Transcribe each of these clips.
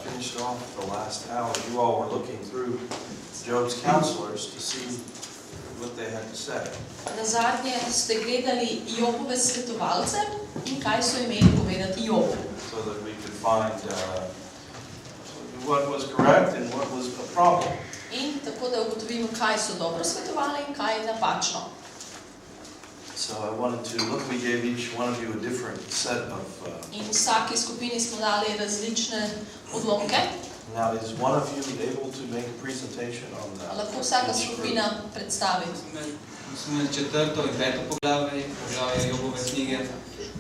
Finished off the last hour. You all were looking through Job's counselors to see what they had to say. Nazadnje ste gledali Jobove svetovalce in kaj so imeli povedati Jobu. So that we could find what was correct and what was a problem. In tako da ugotovimo, kaj so dobro svetovali in kaj je napačno. So I wanted to look, we gave each one of you a different set of... In vsaki skupini smo dali različne odlomke. Now, is one of you able to make a presentation on that? Lahko vsaka skupina predstavi. Smo imeli 4. in 5. poglavje Jobove knjige.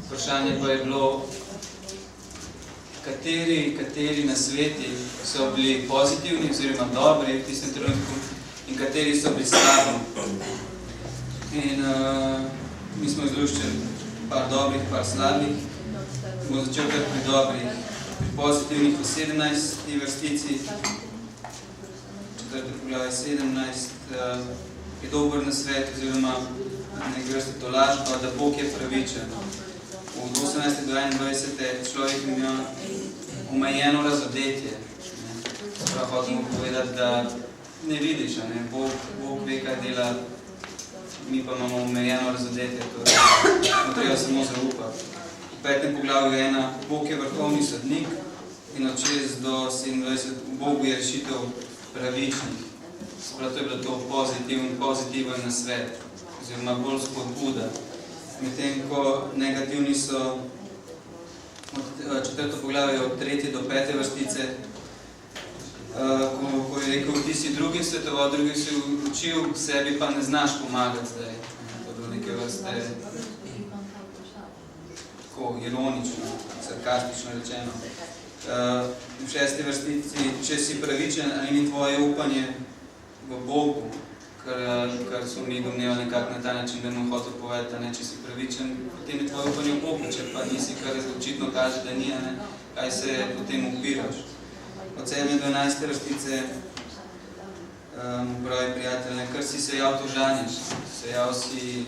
Vprašanje pa je bilo, kateri nasveti so bili pozitivni oziroma dobri v tistem trenutku in kateri so bili slabi. In mi smo izluščili par dobrih, par slabih. Bomo začel kar pri dobrih. Pri pozitivnih v 17. vrstici, 4. poglavje 17, je dober nasvet, oziroma nekaj vrste tolažba, da Bog je pravičen. Od 18. do 21. človek ima omejeno razodetje. Sprav hotimo povedati, da ne vidiš, Bog ve, kaj dela, mi pa imamo omejeno razodetje, torej treba samo zaupati. V 5. poglavju je ena, Bog je vrhovni sodnik in od 6 do 27 v Bogu je rešitev pravičnih. Sprav to je bilo to pozitiven nasvet, oziroma bolj spodbuda. Medtem ko negativni so 4. poglavje od 3. do 5. vrstice, ko je rekel, ti si drugim svetoval, drugim si učil, sebi pa ne znaš pomagati zdaj. To je nekaj vrste ironično, sarkastično rečeno. V 6. vrstici, če si pravičen, ali ni tvoje upanje v Bogu, kar so mi domnevali nekako na ta način, da nam hotel povedati, če si pravičen, potem je tvoje upanje v Bogu, če pa nisi, kar očitno kaže, da ni, kaj se potem upiraš. Od 7. do 11. vrstice, pravi prijatelj, kar si sejal, to žanješ. Sejal si,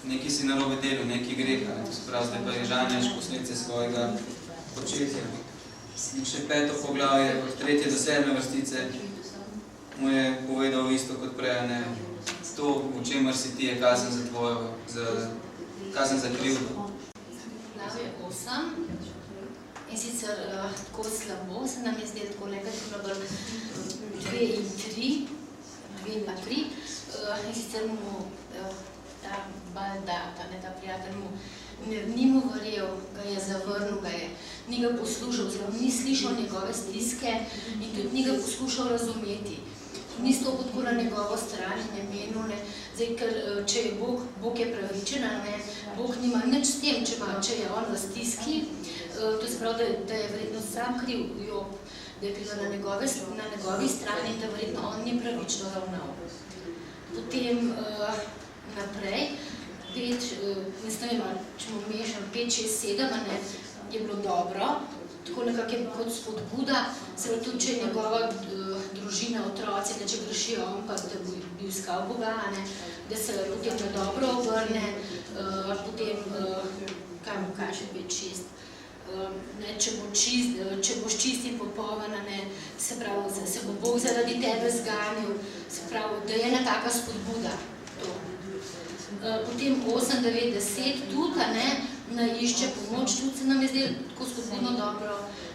nekaj si narobe delu, nekaj greha, to se pravi, zdaj pa je žanješ posledice svojega početja. In še 5. poglavje, od 3. do 7. vrstice, mu je povedal isto kot prej, to, v čemer si ti, je kazen za tvojo, kazen za krivdo. Poglavje 8, in sicer tako slabo, se nam je zdelo tako negativno, 2 in 3, 2 pa 3, in sicer mu ta baldata, ta prijatelj mu ni mu verjel, ga je zavrnil, ni ga poslušal, ni slišal njegove stiske in tudi ni ga poskušal razumeti. Ni stopil tako na njegovo stran in je menil, ker če je Bog je pravičen, Bog nima nič s tem, če je on v stiski, to se pravi, da je verjetno sam kriv Job, da je kriv na njegovi strani in da verjetno on ni pravično ravnal. Potem naprej, če bomo mešali 5, 6, 7, je bilo dobro, tako nekako je kot spodbuda, seveda tudi, če je njegova družina, otroci, če grešijo on, pa da bi iskal Boga, da se potem na dobro obrne, potem, kaj mu kaže 5, 6, če boš čist in popoln, se pravi, se bo Bog zaradi tebe zganil, se pravi, da je ena taka spodbuda. Potem 8, 9, 10 tudi, naj išče pomoč, tudi se nam je zdelo tako spodbudno dobro,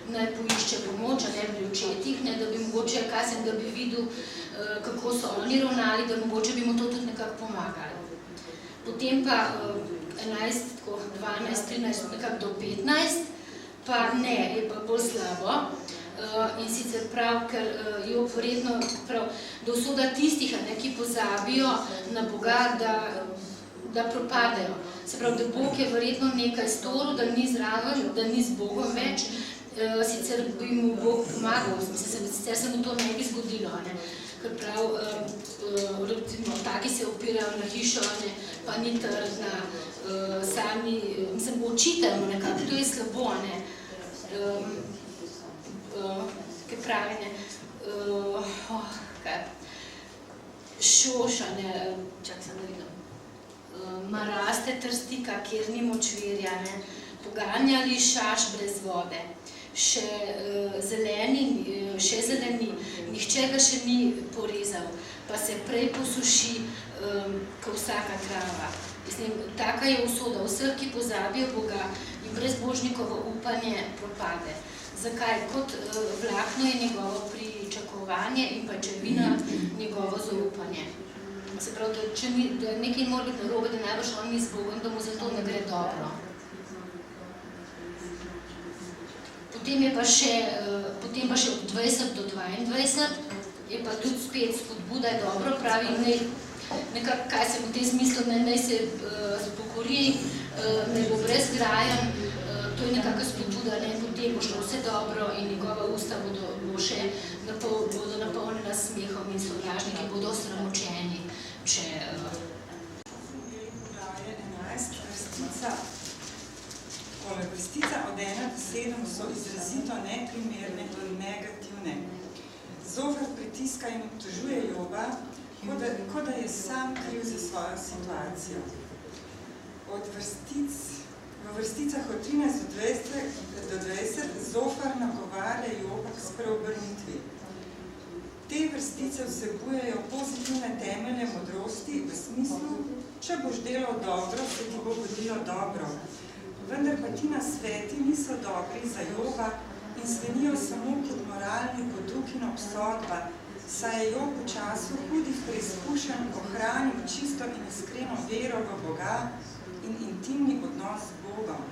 naj poišče pomoč, pri očetih, da bi mogoče, da bi videl, kako so oni ravnali, da mogoče bi mu to tudi nekako pomagali. Potem pa 11, 12, 13, nekako do 15, pa ne, je pa bolj slabo. In sicer prav, ker Job verjetno prav, da usoda tistih, ki pozabijo na Boga, da propadajo. Se pravi, da Bog je verjetno nekaj storil, da ni zraven, da ni z Bogom več, sicer bi mu Bog pomagal, sicer se mu to ne bi zgodilo, ker prav, taki se opirajo na hišo, pa ni trdna, sami, mislim, očitajo nekako, to je slabo, pravi, ne, šoša, ne, čak sem da vidim, maraste trstika, kjer ni močvirja, ne, poganjali šaš brez vode, še zeleni, nihče ga še ni porezal, pa se prej posuši, kot vsaka trava. Mislim, taka je usoda vseh, ki pozabijo Boga in brezbožnikovo upanje propade. Zakaj? Kot vlakno je njegovo pričakovanje in pa čevina njegovo zaupanje. Se pravi, da nekaj mora biti narobe, da najbolj on ni z Bogom, da mu zato ne gre dobro. Potem pa še od 20 do 22 je pa tudi spet spodbuda je dobro, pravi, nekako, kaj se v tem smislu, naj se pokori, naj bo brezgrajen, to je nekako spodbuda, potem bo šlo vse dobro in njegova usta bodo napolnjena smehom in sovražniki bodo sramočeni, če... Vrstica od 1 do 7 so izrazito neprimerne in negativne. Zofer pritiska in obtožuje Joba, kot da je sam kriv za svojo situacijo. V vrsticah od 13 do 20 Zofer nagovarja Joba k spreobrnitvi. Te vrstice vsebujejo pozitivne temelje modrosti v smislu, če boš delal dobro, se ti bo godilo dobro. Vendar pa ti nasveti niso dobri za Joba in zvenijo samo kot moralni poduk in obsodba, saj je Job v času hudih preizkušenj ohranil čisto in iskreno vero v Boga in intimni odnos z Bogom.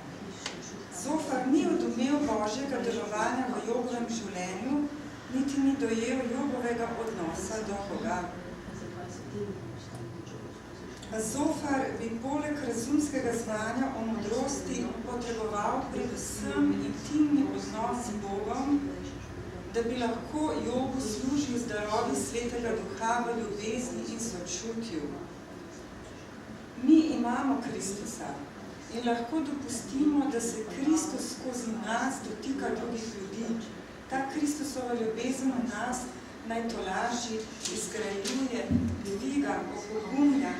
Zofar ni odumel Božjega delovanja v Jobovem življenju, niti ni dojel Jobovega odnosa do Boga. Zofar bi poleg razumskega znanja o modrosti potreboval predvsem intimni odnos z Bogom, da bi lahko Jobu služil z darovi Svetega Duha v ljubezni in sočutju. Mi imamo Kristusa in lahko dopustimo, da se Kristus skozi nas dotika drugih ljudi. Ta Kristusova ljubezen v nas naj tolaži, izgrajuje, dviga, opogumlja,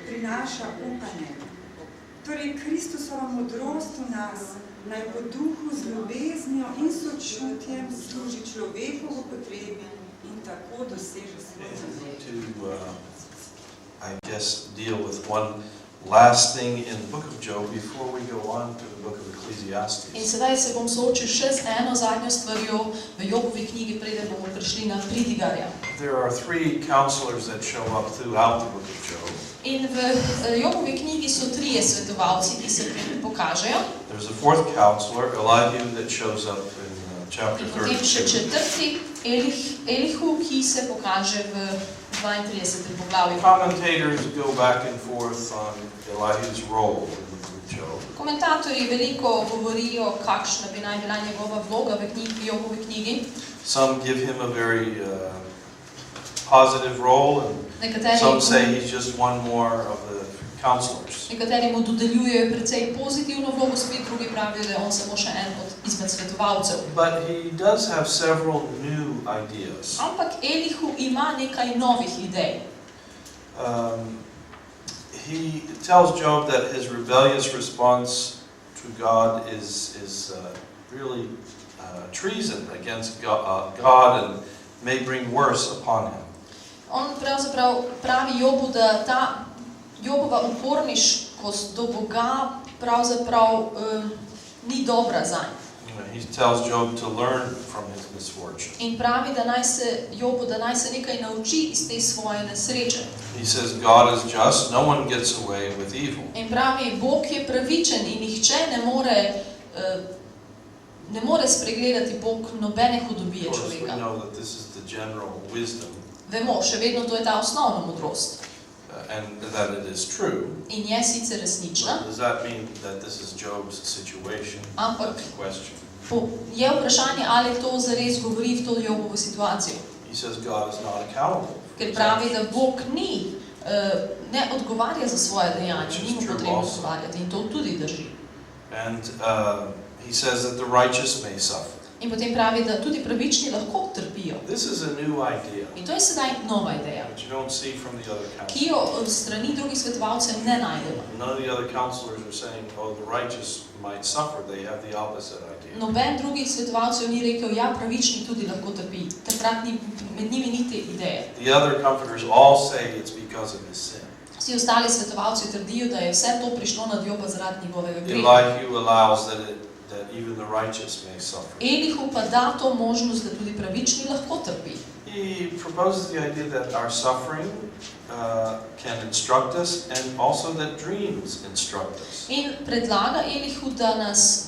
prinaša upanje. Torej, Kristusova modrost v nas naj po duhu z ljubeznijo in sočutjem služi človeku v potrebi in tako doseže svoj namen. I guess deal with one last thing in the book of Job before we go on to the book of Ecclesiastes. In sedaj se bom soočil še z eno zadnjo stvarjo v Jobovi knjigi, preden bomo prišli na pridigarja. There are 3 counselors that show up throughout the book of Job. In v Jobovi knjigi so 3 svetovalci, ki se pokažejo. There's a 4th counselor, Elihu, that shows up in chapter 32. In potem še 4. Elihu, ki se pokaže v 32. poglavju. Commentators go back and forth on Elihu's role in the book of Job. Komentatorji veliko govorijo, kakšna bi naj bila njegova vloga v Jobovi knjigi. Some give him a very positive role, and some say he's just one more of the counselors. Nekateri mu dodeljujejo precej pozitivno vlogo, spet drugi pravijo, da je on samo še en izmed svetovalcev. But he does have several new ideas. Ampak Elihu ima nekaj novih idej. He tells Job that his rebellious response to God is really treason against God and may bring worse upon him. On pravzaprav pravi Jobu, da ta Jobova uporniškost do Boga pravzaprav ni dobra zanj. He tells Job to learn from his misfortune. In pravi, da naj se Jobu, da naj se nekaj nauči iz te svoje nesreče. He says God is just, no one gets away with evil. In pravi, Bog je pravičen in nihče ne more spregledati Bog nobene hudobije Of course, we človeka. know that this is the general wisdom Vemo, še vedno to je ta osnovna modrost. and that it is true. In je sicer resnična, Does that mean that this is Job's situation? Ampak- That's the question. je vprašanje, ali to zares govori v to Jobovo situacijo. He says God is not accountable. Ker pravi, da Bog ne odgovarja za svoje dejanje, ni mu potrebno odgovarjati in to tudi drži. And he says that the righteous may suffer. In potem pravi, da tudi pravični lahko trpijo. This is a new idea, In to je sedaj nova ideja, which you don't see from the other ki counselors. jo od strani drugih svetovalcev ne najdemo. None of the other counselors are saying, oh, the righteous might suffer. They have the opposite idea. Noben drugih svetovalcev ni rekel, ja, pravični tudi lahko trpi. Takrat med njimi ni te ideje. The other comforters all say it's because of his sin. Vsi ostali svetovalci trdijo, da je vse to prišlo nad Joba zaradi njegovega greha. Elihu allows that even the righteous may suffer. Elihu pa da to možnost, da tudi pravični lahko trpi. He proposes the idea that our suffering can instruct us, and also that dreams instruct us. In predlaga Elihu, da nas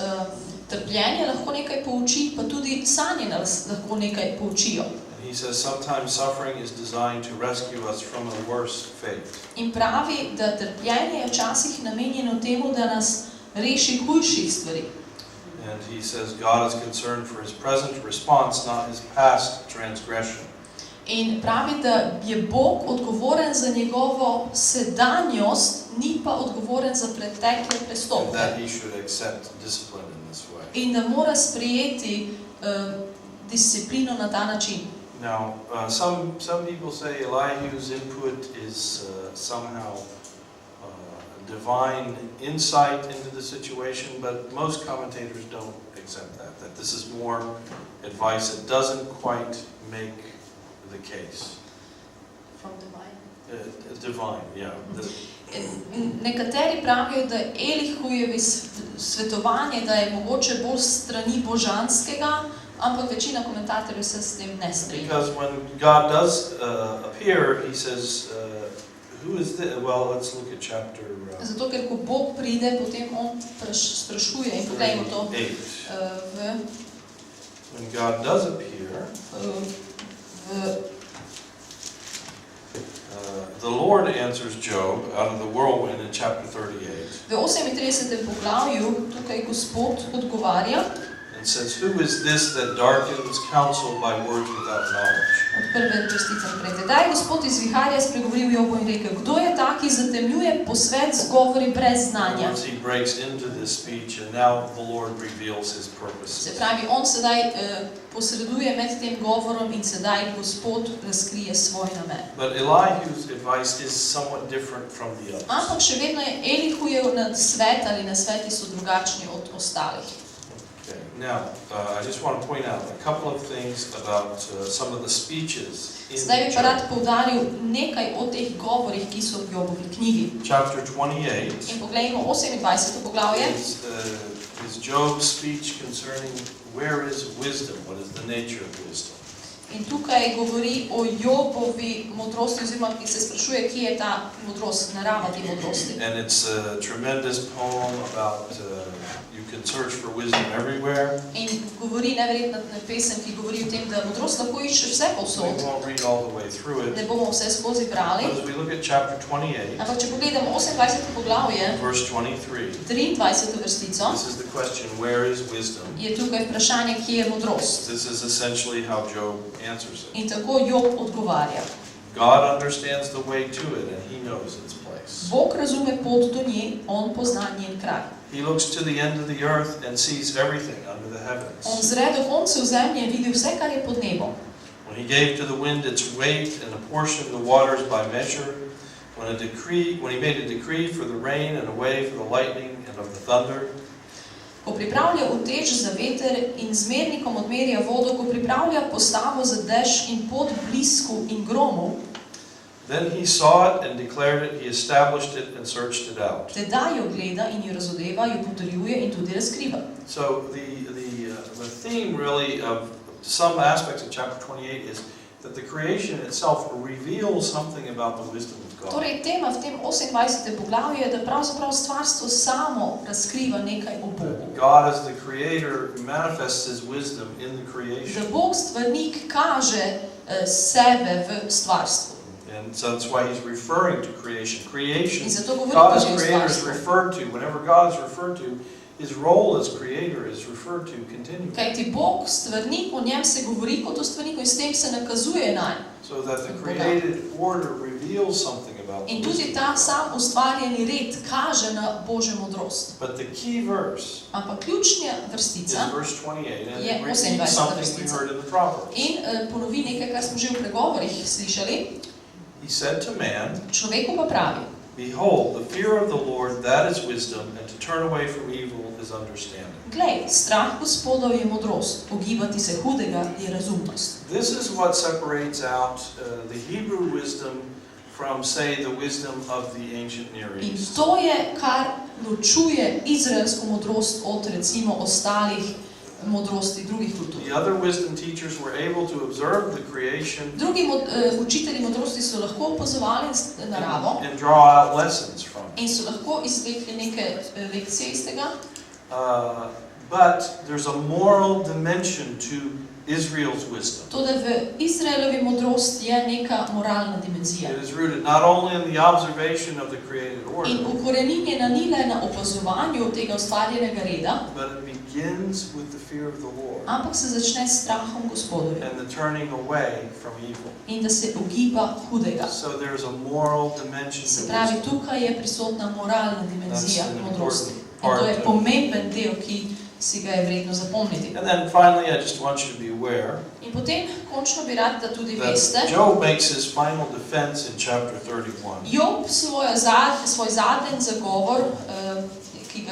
trpljenje lahko nekaj pouči, pa tudi sanje nas lahko nekaj poučijo. He says sometimes suffering is designed to rescue us from a worse fate. In pravi, da trpljenje je včasih namenjeno temu, da nas reši hujših stvari. And he says God is concerned for his present response, not his past transgression. In pravi, da je Bog odgovoren za njegovo sedanjost, ni pa odgovoren za pretekle And prestopke. that he should accept discipline in this way. In da mora sprejeti disciplino na ta način. Now, some people say Elihu's input is somehow divine insight into the situation, but most commentators don't accept that this is more advice. It doesn't quite make the case. From divine. Divine, yeah. Nekateri pravijo, da Elihujevi svetovanje, da je mogoče bolj strani božanskega, ampak večina komentatorjev se s tem ne strinja. Because when God does appear, he says, who is this? Well, let's look at chapter Zato, ker ko Bog pride, potem on sprašuje in poglejmo to 8. When God does appear, the Lord answers Job out of the whirlwind in chapter 38. V 38. poglavju tukaj Gospod odgovarja and says, who is this that darkens counsel by words without knowledge? Od prve vrstice naprej. Tedaj Gospod iz viharja spregovoril Jobu in rekel, kdo je ta, ki zatemnjuje posvet z govori brez znanja? He breaks into this speech, and now the Lord reveals his purposes. Se pravi, on sedaj posreduje med tem govorom in sedaj Gospod razkrije svoj namen. But Elihu's advice is somewhat different from the others. Ampak še vedno je Elihujev svet ali nasveti so drugačni od ostalih. Okay. Now, I just want to point out a couple of things about some of the speeches in Zdaj bi pa rad Job. poudaril nekaj o teh govorih, ki so v Jobovi knjigi. Chapter 28 In poglejmo 28. poglavje. is Job's speech concerning where is wisdom, what is the nature of wisdom. In tukaj govori o Jobovi modrosti, oziroma ki se sprašuje, kje je ta modrost, narava te modrosti. And it's a tremendous poem about you can search for wisdom everywhere. In govori neverjetna pesem, ki govori o tem, da modrost lahko iščeš vse We povsod. won't read all the way through Ne it. bomo vse skozi brali. But as we look at chapter 28, Ampak če pogledamo 28. poglavje, verse 23, 23. vrstico, this is the question, where is wisdom? je tukaj vprašanje, kje je modrost. This is essentially how Job answers it. In tako Job odgovarja. God understands the way to it, and he knows its place. Bog razume pot do nje, on pozna njen kraj. He looks to the end of the earth and sees everything under the On heavens. zre do koncev zemlje in vidi vse, kar je pod nebom. When he gave to the wind its weight and apportioned the waters by measure, when he made a decree for the rain and a way for the lightning and of the thunder, Ko pripravlja utež za veter in zmernikom odmerja vodo, ko pripravlja postavo za dež in pot blisku in gromu, then he saw it and declared it, he established it and searched it out. tedaj jo gleda in jo razodeva, jo potrjuje in tudi razkriva. So the theme really of some aspects of chapter 28 is that the creation itself reveals something about the wisdom of God. Torej, tema v tem 28. poglavju je, da pravzaprav stvarstvo samo razkriva nekaj o Bogu. God as the creator manifests his wisdom in the creation. Da Bog stvarnik kaže sebe v stvarstvu. And so that's why he's referring to creation. Creation, In zato govori God as tudi o creator is stvarstvu. referred to. Whenever God is referred to, his role as creator is referred to continually. Kajti Bog, stvarnik, o njem se govori kot o stvarniku in s tem se nakazuje nanj. So that the created order reveals something about In the tudi wisdom ta of God. sam ustvarjeni red kaže na Božjo modrost. But the key verse Ampak ključna is vrstica verse 28, and je it repeats 28. something we vrstica. heard in the Proverbs. In ponovi nekaj, kar smo že v pregovorih slišali. He said to man, Človeku pa pravi: behold, the fear of the Lord, that is wisdom, and to turn away from evil is understanding. Glej, strah Gospodov je modrost, ogibati se hudega je razumnost. This is what separates out the Hebrew wisdom from, say, the wisdom of the ancient Near In East. to je, kar ločuje izraelsko modrost od recimo ostalih modrosti drugih kultur. The other wisdom teachers were able to observe the creation Drugi učitelji modrosti so lahko opazovali naravo and draw out lessons from it. in so lahko izvlekli neke lekcije iz tega. But there's a moral dimension to Israel's wisdom. Toda v Izraelovi modrost je neka moralna dimenzija. It is rooted not only in the observation of the created In order, ukoreninjena ni le na opazovanju tega ustvarjenega reda, but it begins with the fear of the Lord ampak se začne s strahom Gospodovim and the turning away from evil. in da se ogiba hudega. So there's a moral dimension Se to pravi, wisdom. tukaj je prisotna moralna dimenzija That's an modrosti. important In to je part of- pomemben del, ki si ga je vredno zapomniti. And then finally, I just want you to be aware In potem končno bi rad, da tudi veste, that Job makes his final defense in chapter 31. Job svoj zadnji zagovor, ki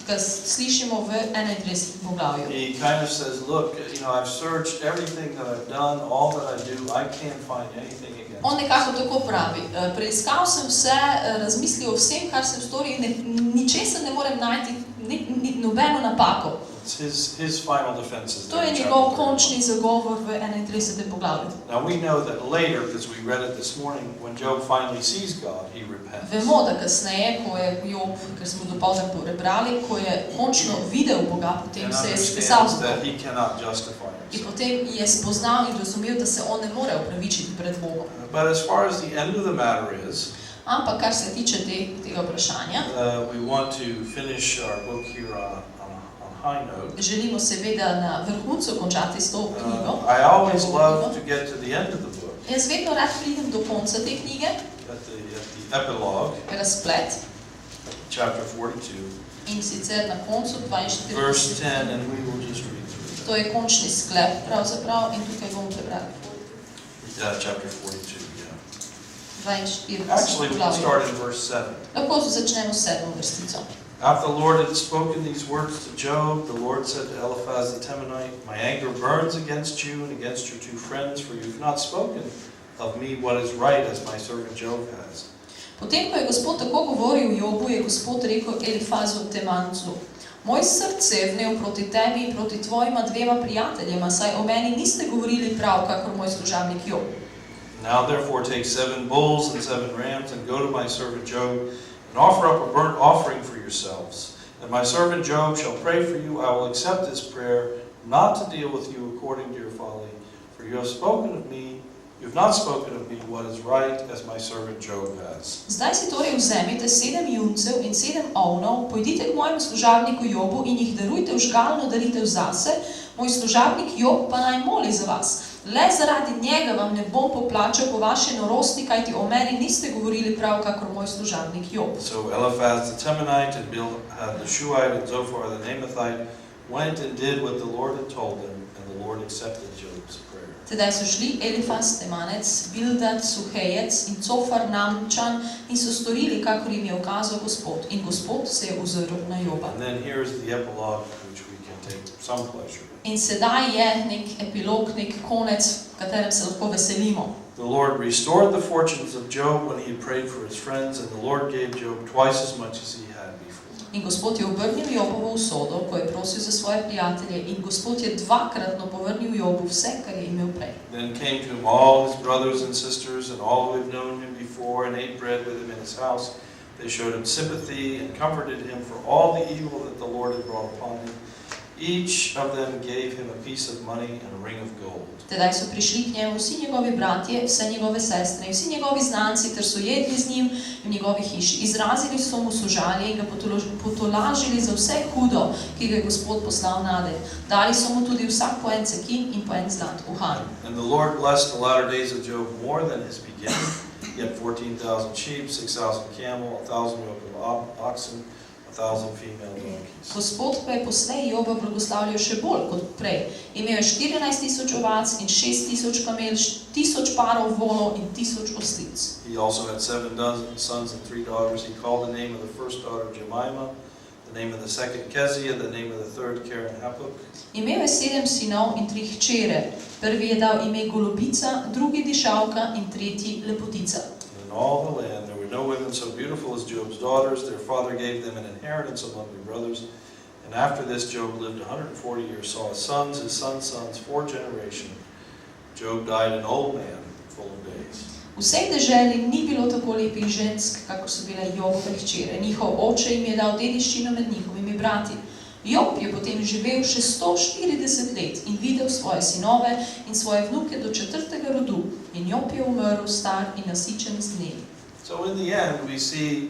ga slišimo v 31. poglavju. He kind of says, look, I've searched everything that I've done, all that I do, I can't find anything against On it. nekako tako pravi: preiskal sem vse, razmislil o vsem, kar sem storil, in ničesar ne morem najti, nobeno napako. It's his final defense is To there je in njegov chapter 31. končni zagovor v 31. poglavju. Now we know that later, because we read it this morning, when Job finally sees God, he repents. Vemo, da kasneje, ko je Job, ker smo dopoldan prebrali, ko je končno videl Boga, potem And se je skesal understands z that Bogom. he cannot justify In himself. potem je spoznal in razumel, da se on ne more upravičiti pred Bogom. But as far as the end of the matter is, Ampak kar se tiče tega vprašanja, we want to finish our book here on a high note. želimo seveda na vrhuncu končati s to knjigo. I always love to get to the end of the book, Jaz vedno rad pridem do konca te knjige, at the epilogue, razplet, chapter 42, in sicer na koncu verse 42. 10, and we will just read through To je končni sklep pravzaprav in tukaj bomo prebrali. chapter 42, yeah. 42. Actually, we can poglavje. start in verse 7. Lahko začnemo s 7. vrstico. After the Lord had spoken these words to Job, the Lord said to Eliphaz the Temanite, my anger burns against you and against your two friends, for you have not spoken of me what is right, as my servant Job has. Potem, ko je Gospod tako govoril Jobu, je Gospod rekel Elifazu Temancu: Moj srce je vnel proti tebi in proti tvojima dvema prijateljema, saj o meni niste govorili prav, kakor moj služabnik Job. Now therefore take 7 bulls and 7 rams, and go to my servant Job, and offer up a burnt offering for yourselves. And my servant Job shall pray for you. I will accept his prayer, not to deal with you according to your folly. For you have spoken of me, you have not spoken of me what is right, as my servant Job has. Zdaj si torej vzemite 7 juncev in 7 ovnov, pojdite k mojemu služabniku Jobu in jih darujte v žgalno daritev zase, moj služabnik Job pa naj moli za vas. Le zaradi njega vam ne bom poplačal po vaši norosti, kajti o meni niste govorili prav, kakor moj služabnik Job. So Eliphaz the Temanite and Bildad the Shuhite and Zophar the Naamathite went and did what the Lord had told them, and the Lord accepted Job's prayer. Tedaj so šli Elifaz Temanec, Bildad Suhejec in Cofar Namčan in so storili, kakor jim je ukazal Gospod. In Gospod se je ozrl na Joba. And then here's the epilogue, which we can take some pleasure in. In sedaj je nek epilog, nek konec, v katerem se lahko veselimo. The Lord restored the fortunes of Job when he had prayed for his friends, and the Lord gave Job twice as much as he had before. In Gospod je obrnil Jobovo usodo, ko je prosil za svoje prijatelje, in Gospod je dvakratno povrnil Jobu vse, kar je imel prej. Then came to him all his brothers and sisters, and all who had known him before, and ate bread with him in his house. They showed him sympathy and comforted him for all the evil that the Lord had brought upon him. Each of them gave him a piece of money and a ring of gold. Tedaj so prišli k njemu vsi njegovi bratje, vse njegove sestre in vsi njegovi znanci, ter so jedli z njim v njegovi hiši. Izrazili so mu sožalje in ga potolažili za vse hudo, ki ga je Gospod poslal nade. Dali so mu tudi vsak po en cekin in po en zlat uhan. And the Lord blessed the latter days of Job more than his beginning. He had 14,000 sheep, 6,000 camel, 1,000 yoke of oxen, 1,000 female donkeys. Gospod pa je poslej Joba blagoslavljal še bolj kot prej. Imel je 14,000 ovac in 6,000 kamel, 1,000 parov volov in 1,000 oslic. He also had 7 sons and 3 daughters. He called the name of the first daughter Jemima, the name of the second Keziah, the name of the third Karen Hapuk. Imel je 7 sinov in 3 hčere. Prvi je dal ime Golobica, drugi Dišavka in tretji Lepotica. In all the land there were no women so beautiful as Job's daughters. Their father gave them an inheritance among their brothers. And after this Job lived 140 years, saw his sons, 4 generations. Job died an old man, full of days. V vsej deželi ni bilo tako lepih žensk, kako so bile Jobove hčere. Njihov oče jim je dal dediščino med njihovimi brati. Job je potem živel še 140 let in videl svoje sinove in svoje vnuke do 4. rodu. In Job je umrl star in nasičen z dnevi. So in the end we see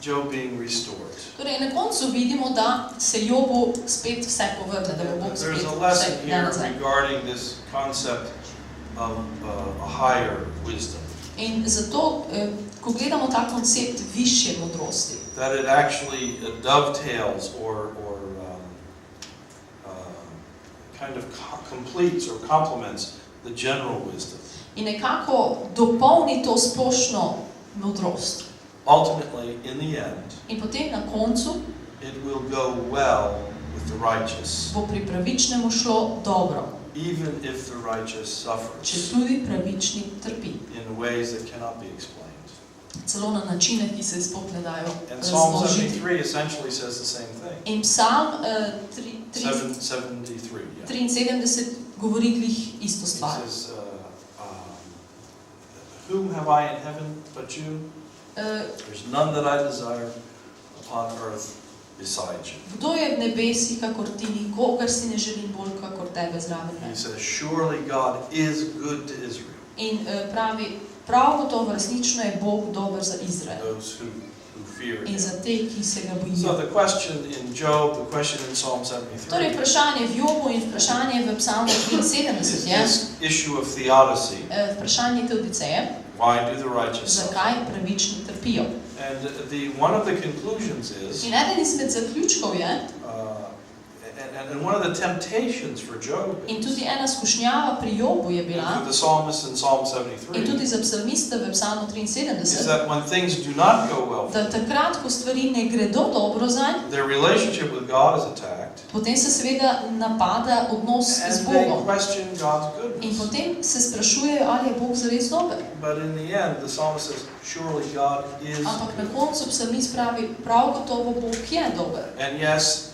Job being restored. Torej, na koncu vidimo, da se Jobu spet vse povrne, da bo Bog spet There's a vse lesson da here nazaj. regarding this concept of a higher wisdom. In zato, ko gledamo ta koncept višje modrosti, That it actually dovetails or kind of completes or complements the general wisdom. in nekako dopolni to splošno modrost. Ultimately, in the end, In potem na koncu it will go well with the righteous, bo pri pravičnemu šlo dobro, even if the righteous če suffers tudi pravični trpi. in ways that cannot be explained. Celo na načine, ki se sploh ne dajo And Psalm razložiti. 73 essentially says the same thing. In Psalm 73, yeah. 73 govori glih isto It stvar. says, whom have I in heaven but you? There's none that I desire upon earth besides you. Kdo je v nebesih, kakor ti, nikogar si ne želim bolj, kakor tebe zraven He mene. says, surely God is good to Israel, In pravi, prav gotovo resnično je Bog dober za Izrael those who fear in him. za te, ki se ga So bojijo. the question in Job, the question in Psalm Torej 73, vprašanje v Jobu in vprašanje v Psalmu 73 je this issue of theodicy, vprašanje teodiceje, why do the righteous suffer? zakaj pravični trpijo. And one of the conclusions is, In eden izmed zaključkov je, and one of the temptations for Job in tudi ena skušnjava pri Jobu je and bila, for the psalmist in Psalm in 73, tudi za psalmista v Psalmu is 73, that when things do not go well, da takrat, ko stvari ne gredo dobro zanj, their relationship with God is attacked, potem se seveda napada odnos z and they Bogom. question God's In goodness. potem se sprašujejo, ali je Bog zares dober. But in the end, the psalmist says, surely God is Ampak na good. koncu psalmist pravi, prav gotovo Bog je dober. And yes,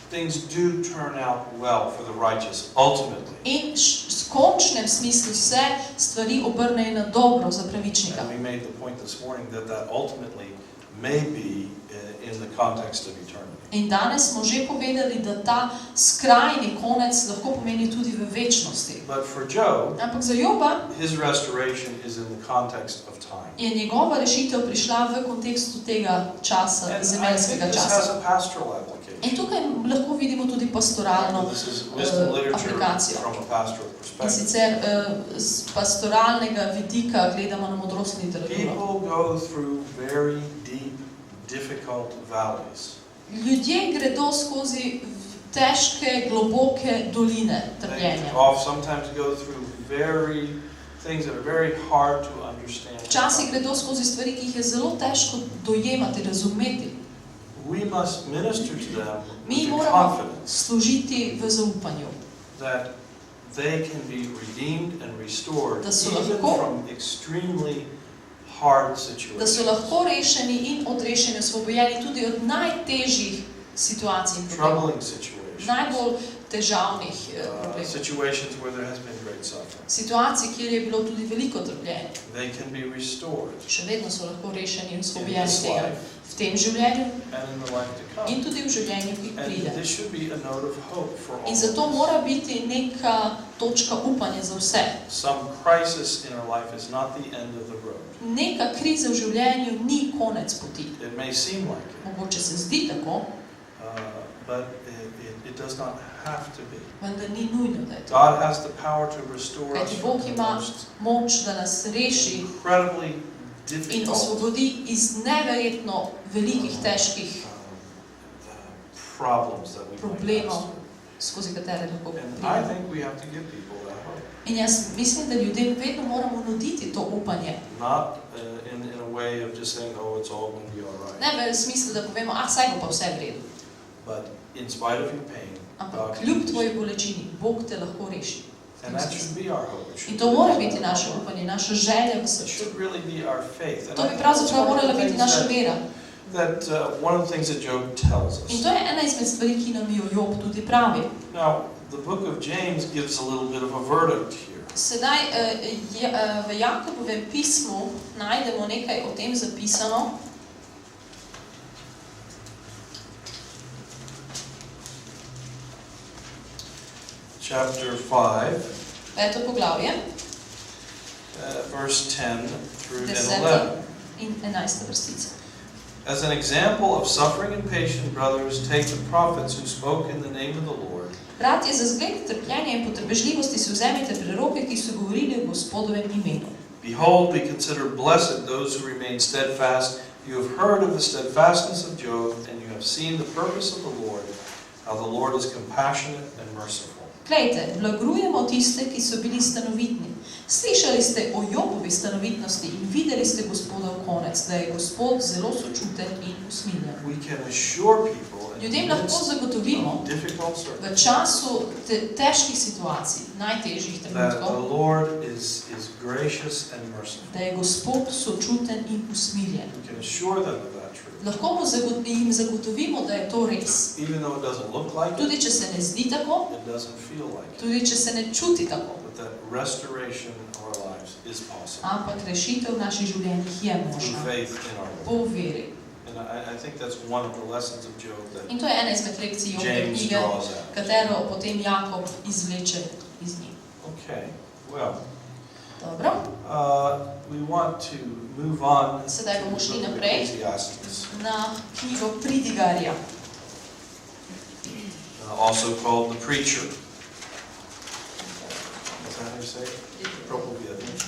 things do turn out well for the righteous, ultimately. In v končnem smislu se stvari obrnejo na dobro za pravičnika. And we made the point this morning that that ultimately may be in the context of eternity. In danes smo že povedali, da ta skrajni konec lahko pomeni tudi v večnosti. But for Job, Ampak za Joba his restoration is in the context of time. je njegova rešitev prišla v kontekstu tega časa, And I think zemeljskega this has časa. a pastoral application. In tukaj lahko vidimo tudi pastoralno This is wisdom literature aplikacijo. from a pastoral In perspective. sicer z pastoralnega vidika gledamo na modrostno literaturo. People go through very deep, difficult valleys. Ljudje gredo skozi težke, globoke doline They trpljenja. sometimes go through things that are very hard to understand. Včasih gredo skozi stvari, ki jih je zelo težko dojemati, razumeti. We must minister to them Mi with the moramo confidence služiti v zaupanju, that they can be redeemed and restored Da so even lahko- from extremely hard da so situations. lahko rešeni in odrešeni, osvobojeni tudi od najtežjih situacij in problemov, Troubling situations. najbolj težavnih problemov. Situations where there has been great suffering. Situacij, kjer je bilo tudi veliko trpljenja. They can be restored Še vedno so lahko rešeni in in osvobojeni this tega life v tem življenju and in the life to come. in tudi v življenju, ki And pride. this should be a note of hope for all In of zato us. mora biti neka točka upanja za vse. Some crisis in our life is not the end of the road. Neka kriza v življenju ni konec poti. It may seem like it, Mogoče se zdi tako, but it does not have to be. vendar ni nujno, da je to. God has the power to restore us Kajti from Bog the ima most moč, da nas reši incredibly in difficult osvobodi iz neverjetno velikih, težkih problems that we might problemov, pass through. skozi katere lahko And I pridemo. think we have to give people that hope. In jaz mislim, da ljudem vedno moramo nuditi to upanje. Not in a way of just saying, oh, it's all going to be all right. Ne v smislu, da povemo, saj bo pa vse v redu. But in spite of your pain, Ampak kljub tvoji bolečini, Bog te lahko reši. and that should be our hope. In to mora biti naše upanje, naša želja v It srcu. should really be our faith. And To I bi think pravzaprav that's one of morala the biti things naša vera. that one of the things that Job tells In us. to je ena izmed stvari, ki nam jo Job tudi pravi. Now, the book of James gives a little bit of a verdict here. Sedaj v Jakobovem pismu najdemo nekaj o tem zapisano. Chapter 5, Peto poglavje, verse 10 through 10. 11. in 11. vrstica. As an example of suffering and patience, brothers, take the prophets who spoke in the name of the Lord. Bratje, za zgled trpljenja in potrpežljivosti si vzemite preroke, ki so govorili v Gospodovem imenu. Behold, we consider blessed those who remain steadfast. You have heard of the steadfastness of Job, and you have seen the purpose of the Lord, how the Lord is compassionate and merciful. Glejte, blagrujemo tiste, ki so bili stanovitni. Slišali ste o Jobovi stanovitnosti in videli ste Gospodov konec, da je Gospod zelo sočuten in usmiljen. We can assure people in Ljudem the lahko midst zagotovimo of difficult v circumstances času težkih situacij, najtežjih that the trenutkov, Lord is gracious and merciful. da je Gospod sočuten in usmiljen. We can assure them of that truth, Lahko jim zagotovimo, da je to res. even though it doesn't look like Tudi it, če se ne zdi tako, it doesn't feel like it. tudi če se ne čuti tako. But that restoration of our lives is possible Ampak rešitev v naših življenjih je through možna. faith in our Lord. Po veri. And I think that's one of the lessons of Job that In to je ena izmed lekcij Jobove James knjige, draws out. katero potem Jakob izvleče iz njih. Okay, well, Dobro, we want to move on to sedaj bomo šli the book of naprej Ecclesiastes, na knjigo Pridigarja, also called the Preacher. Is that how you say it? Propovjednik.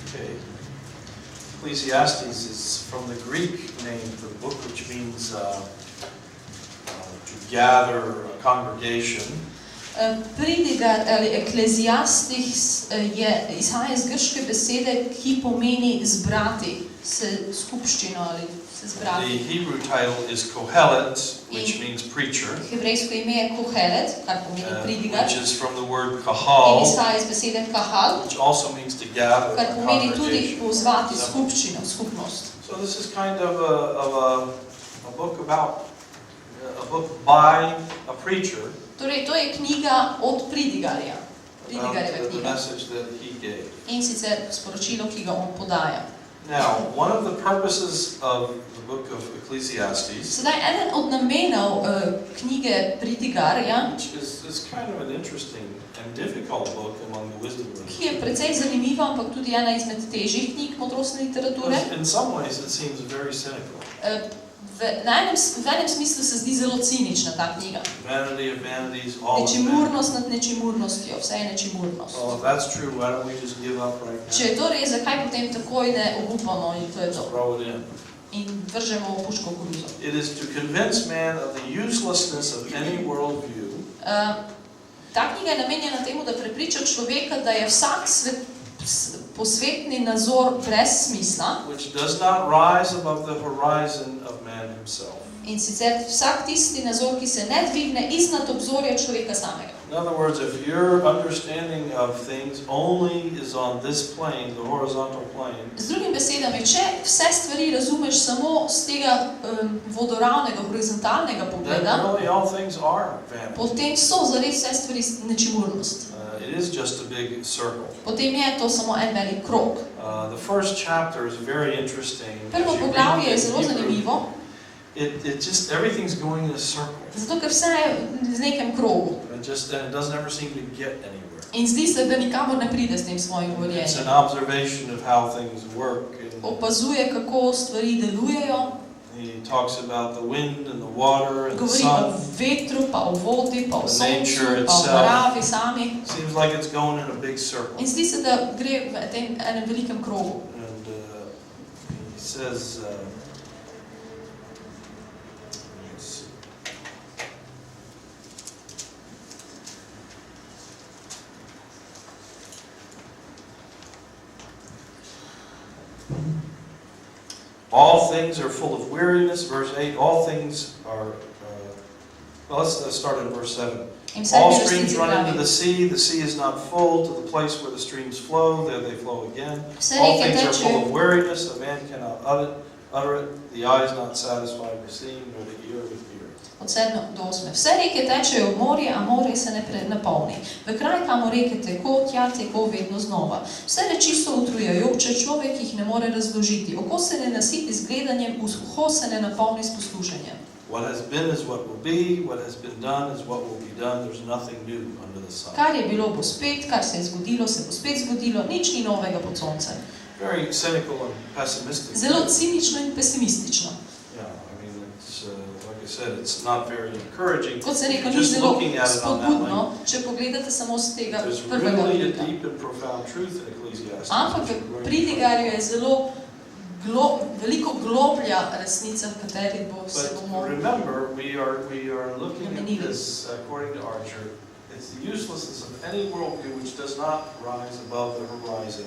Okay. Ecclesiastes is from the Greek name for the book, which means to gather a congregation. Pridigar ali Ecclesiastes izhaja iz grške besede, ki pomeni zbrati se skupščino ali se The zbrati. Hebrew title is Kohelet, which means preacher, Hebrejsko ime je Kohelet, kar pomeni pridigar, which is from the word in kahal, izhaja iz besede kahal, which also means to gather kar a pomeni tudi congregation. pozvati skupščino, skupnost. So this is kind of a book about, a book by a preacher, Torej, to je knjiga od Pridigarja, Pridigarjeva the knjiga. message that he gave. In sicer sporočilo, ki ga on podaja. Now, one of the purposes of the book of Ecclesiastes, Sedaj, eden od namenov knjige Pridigarja, which is kind of an interesting and difficult book among the wisdom ki je literature. precej zanimiva, ampak tudi ena izmed težjih knjig modrostne literature. In some ways it seems very cynical. V enem smislu se zdi zelo cinična ta knjiga. Vanity of vanities, all of that. Nečimurnost nad nečimurnostjo, vse je nečimurnost. Well, if that's true, why don't we just give up right Če now? je to res, zakaj potem takoj ne obupamo in to je to. Throw it in. In vržemo puško v koruzo. It is to convince man of the uselessness of any worldview, Ta knjiga je namenjena temu, da prepriča človeka, da je vsak posvetni nazor brez smisla. which does not rise above the horizon of man himself. In sicer vsak tisti nazor, ki se ne dvigne iznad obzorja človeka samega. In other words, if your understanding of things only is on this plane, the horizontal plane, Z drugimi besedami, če vse stvari razumeš samo z tega vodoravnega, horizontalnega then pogleda, really all things are vanity. potem so zares vse stvari nečimurnost. It is just a big circle. Potem je to samo en velik krog. The first chapter is very interesting. Prvo As you poglavje read je it in zelo Hebrew, zanimivo, it just, everything's going in a circle. zato ker vse je v nekem krogu. And it doesn't ever seem to get anywhere. In zdi se, da nikamor ne pride s tem svojim It's govorjenjem. an observation of how things work. And Opazuje, kako stvari delujejo, he talks about the wind and the water and the govori o sun. vetru, pa o vodi, pa o The soncu, nature pa o itself. naravi sami. Seems like it's going in a big circle. In zdi se, da gre v tem enem velikem krogu. And he says, let's see. All things are full of weariness. Verse 8, all things are, well, let's start in verse 7. In All sedmi streams vrstici run into pravi, the sea is not full. To the place where the streams flow, there they flow again. vse All reke things are full tečejo, of weariness, a man cannot utter it. The eye is not satisfied with seeing, nor the ear with hearing. od 7 do 8. Vse reke tečejo v morje, a morje se ne napolni. V kraj, kamor reke teko, tja teko vedno znova. Vse reči so utrujajoče, človek jih ne more razložiti. Oko se ne nasiti z gledanjem, uho se ne napolni s poslušanjem. What has been is what will be. What has been done is what will be done. There's nothing new under the sun. Kar je bilo, bo spet, kar se je zgodilo, se bo spet zgodilo, nič ni novega pod soncem. Very cynical and pessimistic. Zelo cinično in pesimistično. Yeah, I mean, it's like I said, it's not very encouraging. Kot se rekel, ni Just zelo looking at it on that spodbudno, length. če pogledate samo z tega There's prvega really a vidika. deep and profound truth in Ecclesiastes. Ampak which we're v going pridigarju je zelo veliko globlja resnica, v kateri se But bomo... remember, we are looking at Namenili. this, according to Archer, it's the uselessness of any worldview which does not rise above the horizon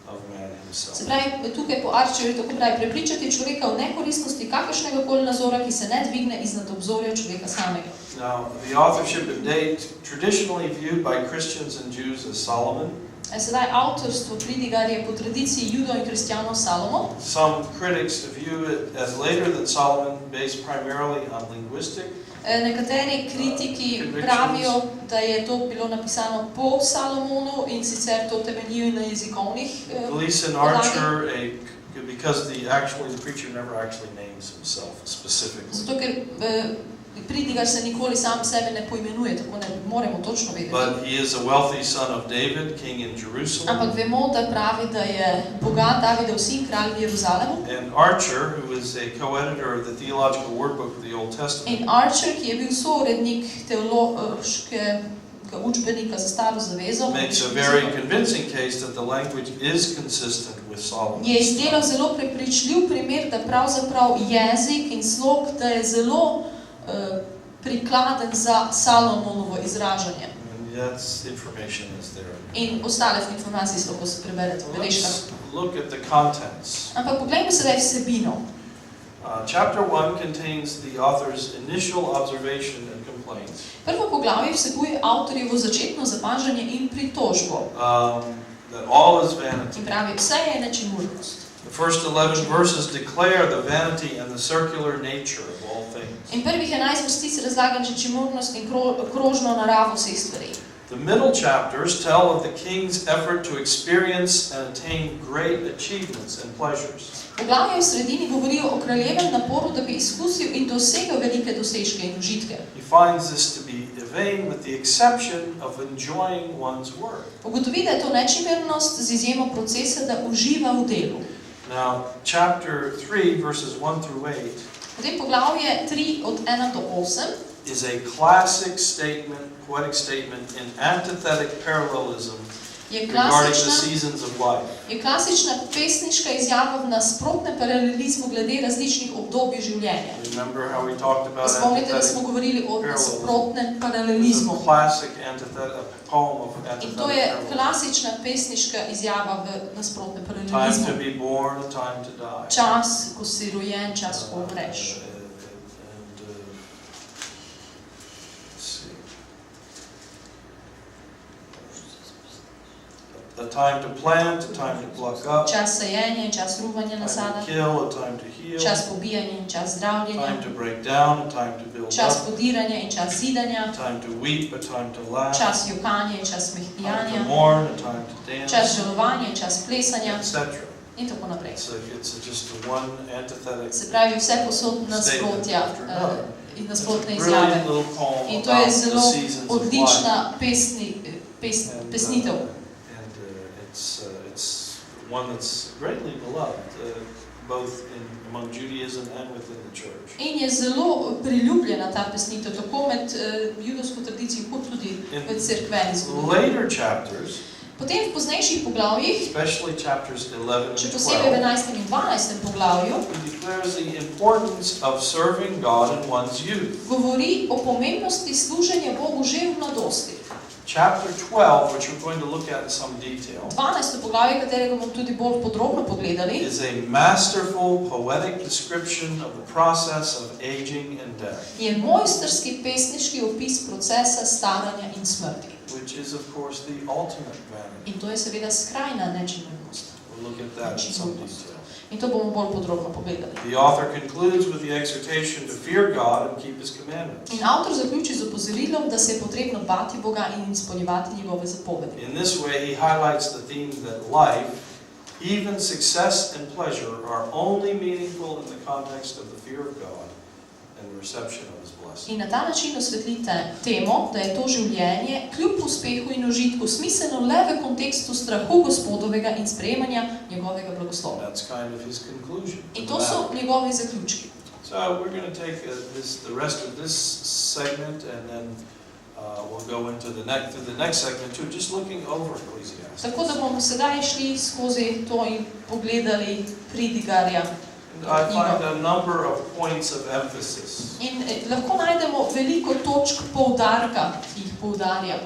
of man Se himself. pravi, tukaj po Archerju tako pravi, prepričati človeka v nekoristnosti kakršnega koli nazora, ki se ne dvigne iznad obzorja človeka samega. Now, the authorship and date, traditionally viewed by Christians and Jews as Solomon. Sedaj avtorstvo pridigarja po tradiciji Judov in kristjanov Salomon. Some critics view it as later than Solomon, based primarily on linguistic. Nekateri kritiki pravijo, da je to bilo napisano po Salomonu in sicer to temeljijo na jezikovnih Gleason Archer, because the preacher never actually names himself specifically. Zato, ker pridigar se nikoli sam sebe ne poimenuje, tako ne moremo točno vedeti. But he is a wealthy son of David, king in Jerusalem. Ampak vemo, da pravi, da je bogat Davidov sin, kralj v Jeruzalemu. And Archer, who is a co-editor of the Theological Wordbook of the Old Testament, In Archer, ki je bil sourednik teološkega učbenika za Staro zavezo, makes a very convincing case that the language is consistent with Solomon. je izdelal zelo prepričljiv primer, da pravzaprav jezik in slog, da je zelo prikladen za Salomonovo izražanje. And that's information is there. In ostale informacije so lahko se preberete v beležkah. Let's look at the contents. Ampak poglejmo sedaj vsebino. Chapter 1 contains the author's initial observation and complaints. Prvo poglavje vsebuje avtorjevo začetno zapažanje in pritožbo. That all is vanity. In pravi, vse je nečimurnost. The first 11 verses declare the vanity and the circular nature of all things. In prvih 11 vrstic razlaga nečimurnost in krožno naravo vseh stvari. The middle chapters tell of the king's effort to experience and attain great achievements and pleasures. Poglavje v sredini govorijo o kraljevem naporu, da bi izkusil in dosegel velike dosežke in užitke. He finds this to be vain with the exception of enjoying one's work. Ugotovi, da je to nečimernost z izjemo procesa, da uživa v delu. Now, chapter 3, verses 1 through 8, Potem poglavje 3 od 1 do 8 is a classic statement, poetic statement in antithetic parallelism je regarding the seasons of life. klasična pesniška izjava v nasprotnem paralelizmu glede različnih obdobij življenja. Remember how we talked about Spomnite, da smo antithetic govorili o parallelism? nasprotnem It's paralelizmu. a classic poem of In to antithetic je parallelism. klasična pesniška izjava v nasprotnem Time paralelizmu. to be born, a time to die. Čas, ko si rojen, čas, ko umreš. A time to plant, a time to pluck up, Čas sajenja in čas ruvanja a nasada. time to kill, a time to heal, Čas pobijanja in čas zdravljenja. time to break down, a time to build Čas up, podiranja in čas zidanja. time to weep, a time to laugh, Čas jokanja in čas time to smehljanja. mourn, a time to dance, Čas žalovanja in čas plesanja. etc. In tako naprej. It's just one antithetic Se pravi, vse posod nasprotja in nasprotne izjave. brilliant little poem In to je about the zelo seasons of life. odlična pesnitev. It's one that's greatly beloved, both among Judaism and within the church. In je zelo priljubljena ta pesnitev, tako med judovsko tradicijo, kot tudi v cerkveni zgodovini. Later chapters, Potem v poznejših poglavjih, especially chapters 11 še and posebej v 12, 11. in 12. poglavju, he declares the importance of serving God in one's youth. govori o pomembnosti služenja Bogu že v mladosti. Chapter 12, which we're going to look at in some detail, 12. poglavje, katerega bomo tudi bolj podrobno pogledali, is a masterful poetic description of the process of aging and death, je mojstrski pesniški opis procesa staranja in smrti. which is, of course, the ultimate vanity. In to je seveda skrajna nečimrnost. We'll look at that in some detail. In to bomo bolj podrobno pogledali. The author concludes with the exhortation to fear God and keep His commandments. In avtor zaključi z opozorilom, da se je potrebno bati Boga in izpolnjevati njegove zapovedi. In this way, he highlights the theme that life, even success and pleasure, are only meaningful in the context of the fear of God and the reception of His blessing. In na ta način osvetlite temo, da je to življenje kljub uspehu in užitku smiselno le v kontekstu strahu Gospodovega in sprejemanja njegovega blagoslova. That's kind of his conclusion. In to so njegovi zaključki. So we're going to take the rest of this segment, and then we'll go into the next segment too, just looking over Ecclesiastes. Tako da bomo sedaj šli skozi to in pogledali pridigarja. And I find a number of points of emphasis. In lahko najdemo veliko točk poudarka, ki jih poudarja.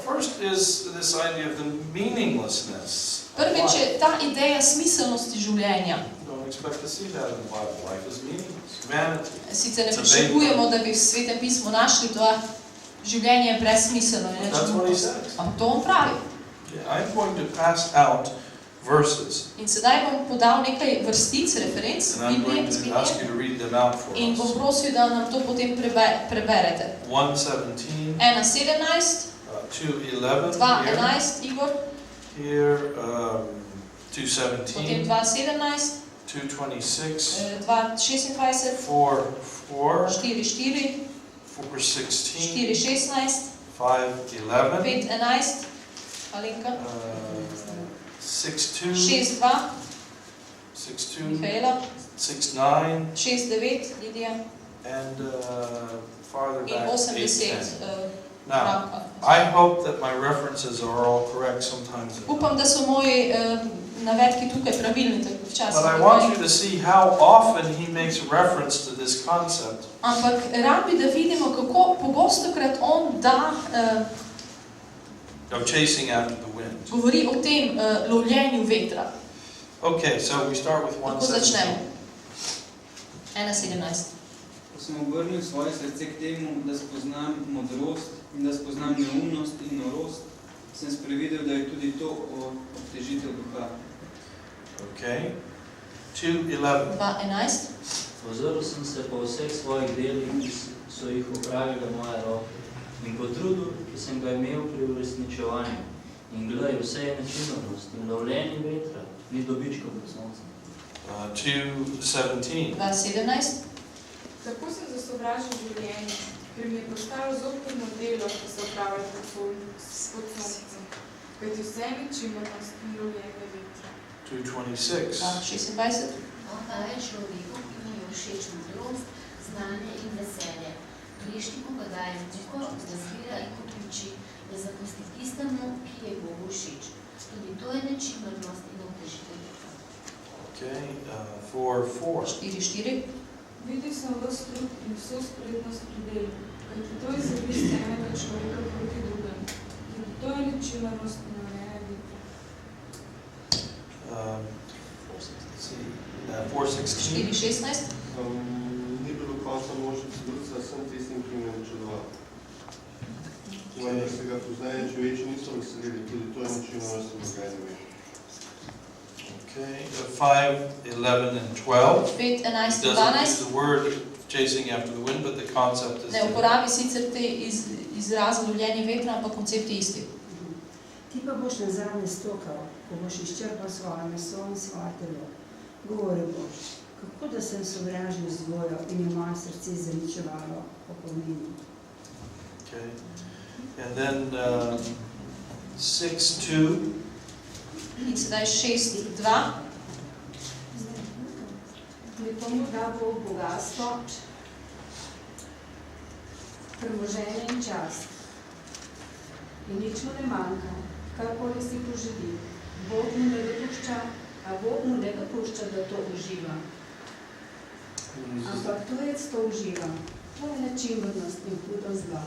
First is this idea of the meaninglessness. Prvič je ta ideja smiselnosti življenja. Don't expect to see that in the Bible. Life is meaningless. Vanity. Sicer ne pričakujemo, da bi v Svetem pismu našli to, življenje je brezsmiselno. That's what he says. Ampak to on pravi. I'm going to pass out verses. In sedaj bom podal nekaj vrstic, referenc, And I'm Biblije, going to ask you to read them out for in bom us. prosil, da nam to potem preberete. 1:17, 1:17, 2:11 2:11, Igor, here, potem 2:17, 2:17, 2:26, 2:26, 4:4, 4:4, 4:16, 4:16, 5:11, 5:11, Alenka, 6:2, 6:2, 6:2, Mihaela, 6:9, 6:9, Lidija, and farther in back 80, 8:10. Now, Branka. I hope that my references are all correct. Sometimes they're not. Upam, da so moji navedki tukaj pravilni, tako včasih. But I want you to see how often he makes reference to this concept. Ampak rad bi, da vidimo, kako pogostokrat on da Of chasing after the wind. govori o tem lovljenju vetra. Okay, so we start with Tako začnemo. 1:17. 1:17. Ko sem obrnil svoje srce k temu, da spoznam modrost in da spoznam neumnost in norost, sem sprevidel, da je tudi to obtežitev duha. Okay. 2:11. 2:11. Ozrl sem se po vseh svojih delih, ki so jih opravile moje roke, in po trudu, ki sem ga imel pri uresničevanju. In glej, vse je nečimrnost in lovljenje vetra, ni dobička pod soncem. 2:17. 2:17. Tako sem zasovražil življenje, ker mi je postalo zoprno delo, ki se opravlja pod soncem, kajti vse je nečimrnost in lovljenje vetra. 2:26. 2:26. On pa je človeku, ki mu je všeč modrost, znanje in veselje. Grešniku pa daje muko, zazira in poključi, da zapusti tistemu, ki je Bogu všeč. Tudi to je nečimrnost in obtežitev duha. Okay. 4:4. 4:4. Videl sem ves trud in vso spretnost pri delu, kajti to je zavist enega človeka proti drugemu. Tudi to je nečimrnost in lovljenje vetra. 4:16. 4:16. Ni bilo konca možnosti drugca vsem tistim, ki me načudoval. Vendar se ga poznaje človeči niso veselili, tudi to je nečimrnost in lovljenje vetra. Okay. 5:11 and 12. 5, 11 He in doesn't use 12. the word chasing after the wind, but the concept is Ne uporabi sicer te izraze lovljenje vetra, ampak koncept je isti. Ti pa boš nazadnje stokal, ko boš izčrpal svoje meso in svoje telo. Govoril boš, kako da sem sovražil zvojo in je moje srce zaničevalo po pomenu. Okay. And then 6:2. In sedaj 6:2. Nekomu da Bog bogatstvo, premoženje in čast. In nič mu ne manjka, karkoli si poželi. Bog mu ne dopušča, da to uživa. Ampak tujec to uživa. To je nečimrnost in hudo zla.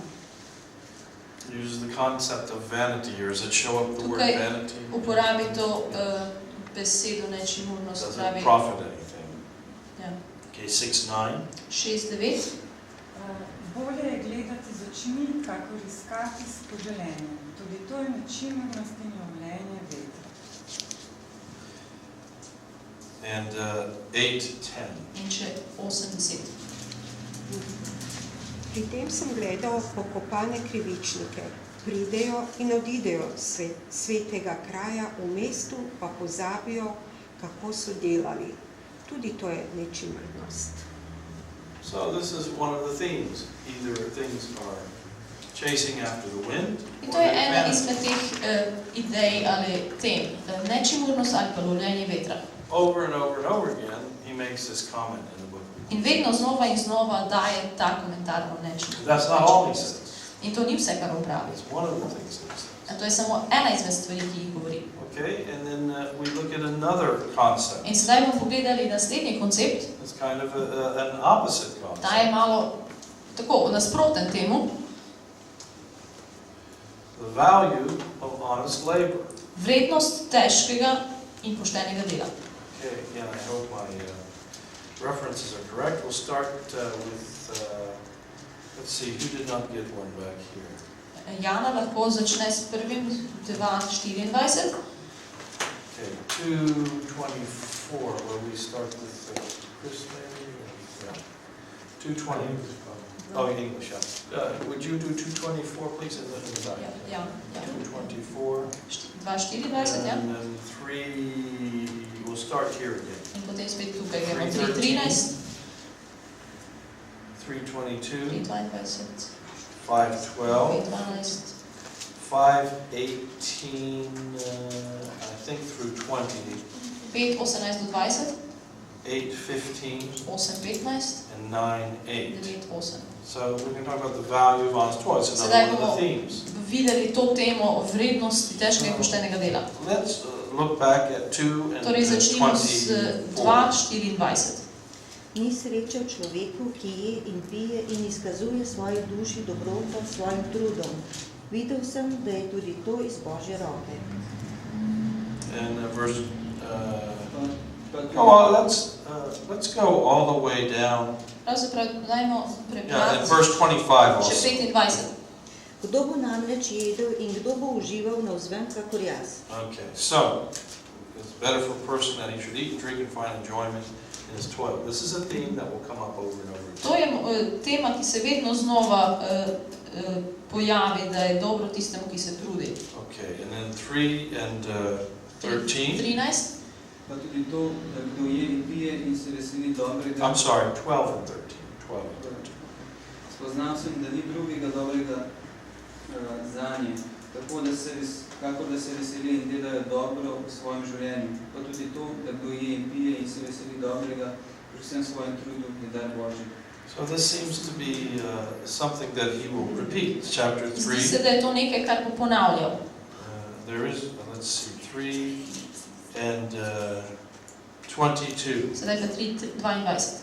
Uses the concept of vanity here. Does it show up the word Tukaj vanity? uporabi to besedo nečimurnost. Does Pravi, it profit anything? ja. Okay, 6:9. 6:9. Bolje je gledati z očmi, kakor iskati s poželenjem. Tudi to je nečimrnost in lovljenje vetra. And 8:10. In še 8:10. Pri tem sem gledal pokopane krivičnike. Pridejo in odidejo svetega kraja, v mestu pa pozabijo, kako so delali. Tudi to je nečimrnost. So this is one of the themes. Either things are chasing after the wind, In or to je they're ena vanity. izmed teh idej ali tem. Nečimurnost ali pa lovljenje vetra. Over and over and over again, he makes this comment in the book. In vedno znova in znova daje ta komentar o nečimurnosti. That's not all he says. In to ni vse, kar opravi. It's one of the things that he says. In to je samo ena izmed stvari, ki jih govori. Okay, and then we look at another concept. In sedaj bomo pogledali naslednji koncept. It's kind of an opposite Ta je concept. malo tako nasproten temu. The value of honest labor. Vrednost težkega in poštenega dela. Okay, again, I hope my references are correct. We'll start with, let's see, who did not get one back here? Jana lahko začne s prvim 2:24. Okay, 2:24, where we start with Chris maybe? Yeah. 2:20. Oh, English, yeah. Would you do 2:24, please, in the back? Ja, ja. 2:24. 2:24, ja. And then 3, we'll start here again. In potem spet tukaj gremo. 3:13. 3:22. 3:22. 5:12. 5:12. 5:18, I think through 20. 5:18-20. 8:15 8:15. and 9:8. 9:8. So we can talk about the value of honest toil. It's Sedaj another one bomo of the themes. videli to temo o vrednosti težkega in poštenega dela. Let's look back at 2 and Torej začnimo s 24. 2:24. Ni sreče v človeku, ki je in pije in izkazuje svoji duši dobroto s svojim trudom. Videl sem, da je tudi to iz Božje roke. And verse, let's go all the way down. Pravzaprav dajmo Yeah, prebrati and verse 25 še also. 25. Kdo bo namreč jedel in kdo bo užival navzven kakor jaz? Okay, so it's better for a person that he should eat and drink and find enjoyment in his toil. This is a theme that will come up over and over To again. je tema, ki se vedno znova pojavi, da je dobro tistemu, ki se trudi. Okay, and then 3 and 13. 13. Pa tudi to, da kdo je in pije in se veseli dobrega. I'm sorry, 12 and 13. 12 and 13. Spoznal sem, da ni drugega dobrega zanje, tako da kako da se veseli in delajo dobro v svojem življenju. Pa tudi to, da kdo je in pije in se veseli dobrega pri vsem svojem trudu je dar Božji. So this seems to be something that he will repeat. Chapter 3. Zdi se, da je to nekaj, kar bo ponavljal. There is, let's see, 3 and 22. Sedaj pa 3:22.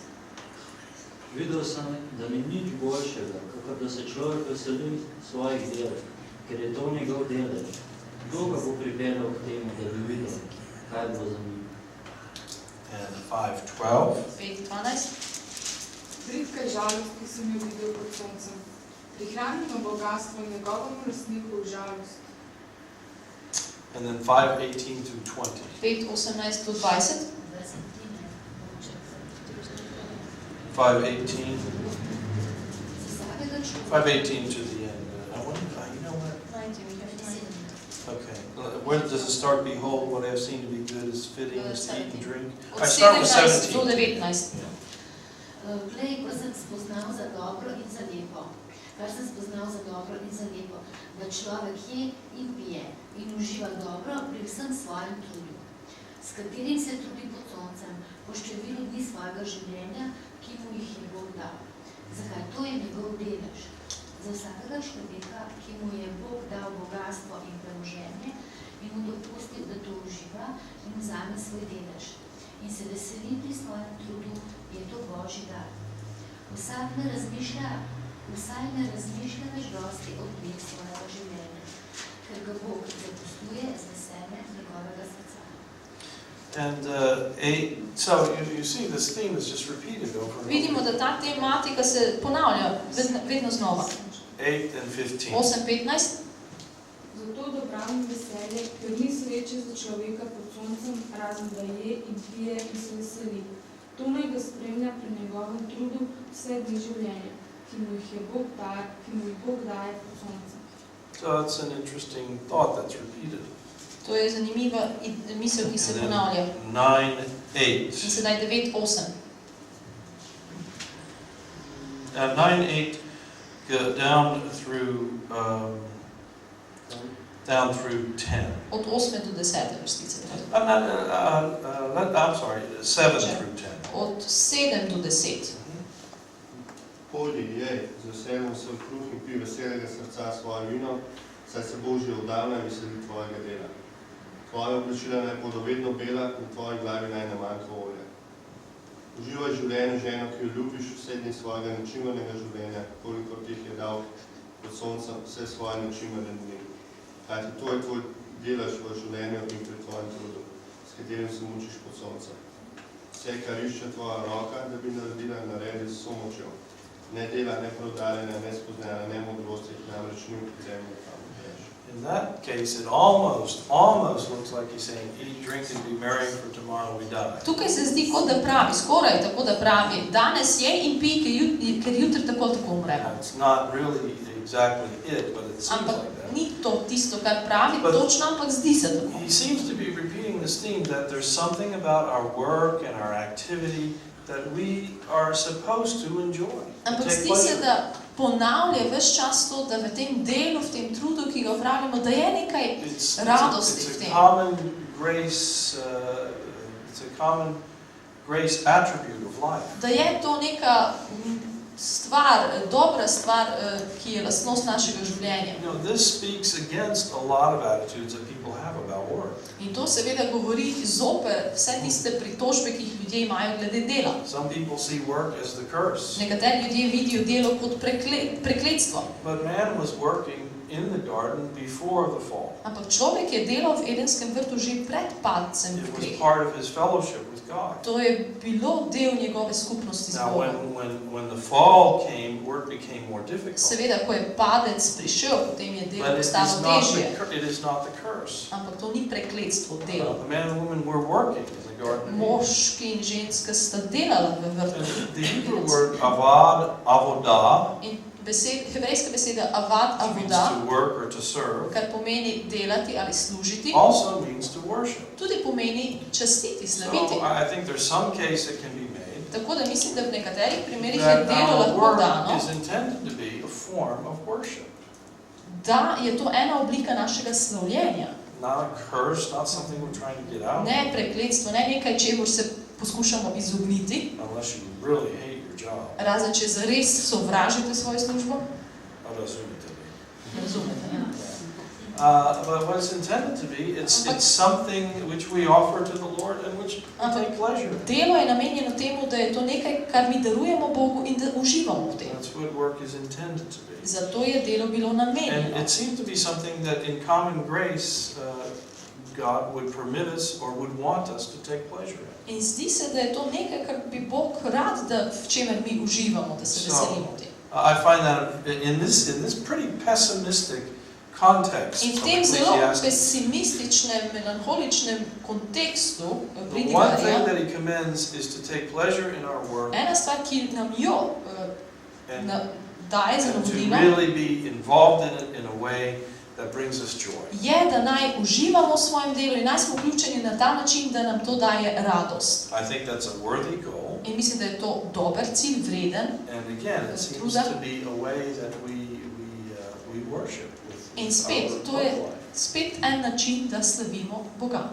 Videl sem, da ni nič boljšega, kakor da se človek veseli svojih del, ker je to njegov delež. Kdo ga bo pripeljal k temu, da bi videl, kaj bo za njim? And 5:12. 5:12. Bridka je žalost, ki sem jo videl pod soncem. Prihranjeno bogatstvo njegovemu lastniku v žalost. And then 5:18 through 20. 5:18-20. 5:18. 5:18 to the end. I wonder if you know what? 19, we have 19. Okay. Where does it start? Behold, what I have seen to be good is fitting is to eat and drink. I Od start with 17 do 17. 19. Glej, ko sem spoznal za dobro in za lepo. kar sem spoznal za dobro in za lepo, da človek je in pije in uživa dobro pri vsem svojem trudu, s katerim se trudi pod soncem, po številu dni svojega življenja, ki mu jih je Bog dal. Zakaj? To je njegov delež. Za vsakega človeka, ki mu je Bog dal bogatstvo in premoženje in mu dopustil, da to uživa in vzame svoj delež in se veseli pri svojem trudu, je to Božji dar. Vsaj ne razmišlja več dosti o dneh svojega življenja, ker ga Bog zapustuje z veseljem njegovega srca. And so you see this theme is just repeated over and over. Vidimo, da ta tematika se ponavlja vedno znova. 8 and 15. 8:15. Zato dobravim veselje, ker ni sreče za človeka pod soncem, razen da je in pije in se veseli. To naj ga spremlja pri njegovem trudu vse dni življenja, ki mu jih Bog daje pod soncem. So it's an interesting thought that's repeated. To je zanimiva misel, ki se ponavlja. 9:8. In sedaj 9:8. 9:8 down through 10. Od 8 do 10 vrstice. I'm sorry, 7 through 10. Od 7 do 10. Pojdi, jej, z veseljem sem kruh in pi veselega srca svoje vino, saj se Božje odavna veseli tvojega dela. Tvoja oblačila naj bodo vedno bela in tvoji glavi naj ne manjka olja. Uživaj življenje ženo, ki jo ljubiš vse dni svojega nečimrnega življenja, koliko ti jih je dal pod soncem vse svoje nečimrne dni. Kajti to je tvoj delaš v življenju in pri tvojem trudu, s katerim se mučiš pod soncem. Vse, kar išče tvoja roka, da bi naredila, naredi s vso močjo. Ne dela, ne prodaljena, ne spoznana, ne modrosti, namreč ni v zemlji tam greš. In that case, it almost looks like he's saying, eat, drink, and be merry, for tomorrow we die. Tukaj se zdi, kot da pravi, skoraj tako da pravi, danes je in pi, ker jutri tako umremo. It's not really exactly it, but it seems Ampak like that. ni to tisto, kar pravi, točno, ampak zdi se tako. He seems to be repeating this theme that there's something about our work and our activity that we are supposed to enjoy. Ampak zdi se, da ponavlja ves čas to, da v tem delu, v tem trudu, ki ga opravljamo, da je nekaj radosti v tem. It's a common grace attribute of life. Da je to neka stvar, dobra stvar, ki je lastnost našega življenja. You know, this speaks against a lot of attitudes that people have about work. In to seveda govori zoper vse tiste pritožbe, ki jih ljudje imajo glede dela. Some people see work as the curse. Nekateri ljudje vidijo delo kot prekletstvo. But man was working in the garden before the fall. Ampak človek je delal v Edenskem vrtu že pred padcem v It was greh. part of his fellowship with God. To je bilo del njegove skupnosti z Now, Bogom. when the fall came, work became more difficult. Seveda, ko je padec prišel, potem je delo But postalo težje. it is not the curse. Ampak to ni prekletstvo, delo. The man and woman were working in the garden. Moški in ženska sta delala v vrtu. And the Hebrew word avodah In hebrejska beseda avad, means avoda, to work or to serve, kar pomeni delati ali služiti, also means to worship. tudi pomeni častiti, So slaviti. I think there's some case that can be made Tako da mislim, da v nekaterih primerih je that delo our lahko work dano, is intended to be a form of worship. da je to ena oblika našega slavljenja. Not a curse, not something we're trying to get out of, Ne prekletstvo, ne nekaj, čemur se poskušamo izogniti, unless you really hate your job. razen če zares sovražite svojo službo. Razumite. Razumete, ja. But what it's intended to be, it's something which we offer to the Lord and which we take pleasure in. Delo je namenjeno temu, da je to nekaj, kar mi darujemo Bogu in da uživamo v tem. That's what work is intended to be. Zato je delo bilo namenjeno. And it seems to be something that in common grace, God would permit us or would want us to take pleasure in. In zdi se, da je to nekaj, kar bi Bog rad, da v čemer mi uživamo, da se veselimo v tem. I find that in this pretty pessimistic context In of v tem zelo Ecclesiastes, pesimističnem, melanholičnem kontekstu the one thing Pridigarja, that he commends is to take pleasure in our work ena stvar, ki nam jo and daje za to navodilo, really be involved in it in a way that brings us joy. je, da naj uživamo v svojem delu in naj smo vključeni na ta način, da nam to daje radost. I think that's a worthy goal. In mislim, da je to dober cilj, vreden. And again, it seems Truda. to be a way that we In spet, to je spet en način, da slavimo Boga.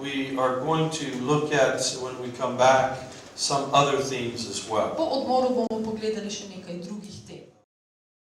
We are going to look at, when we come back, some other themes as well. Po odmoru bomo pogledali še nekaj drugih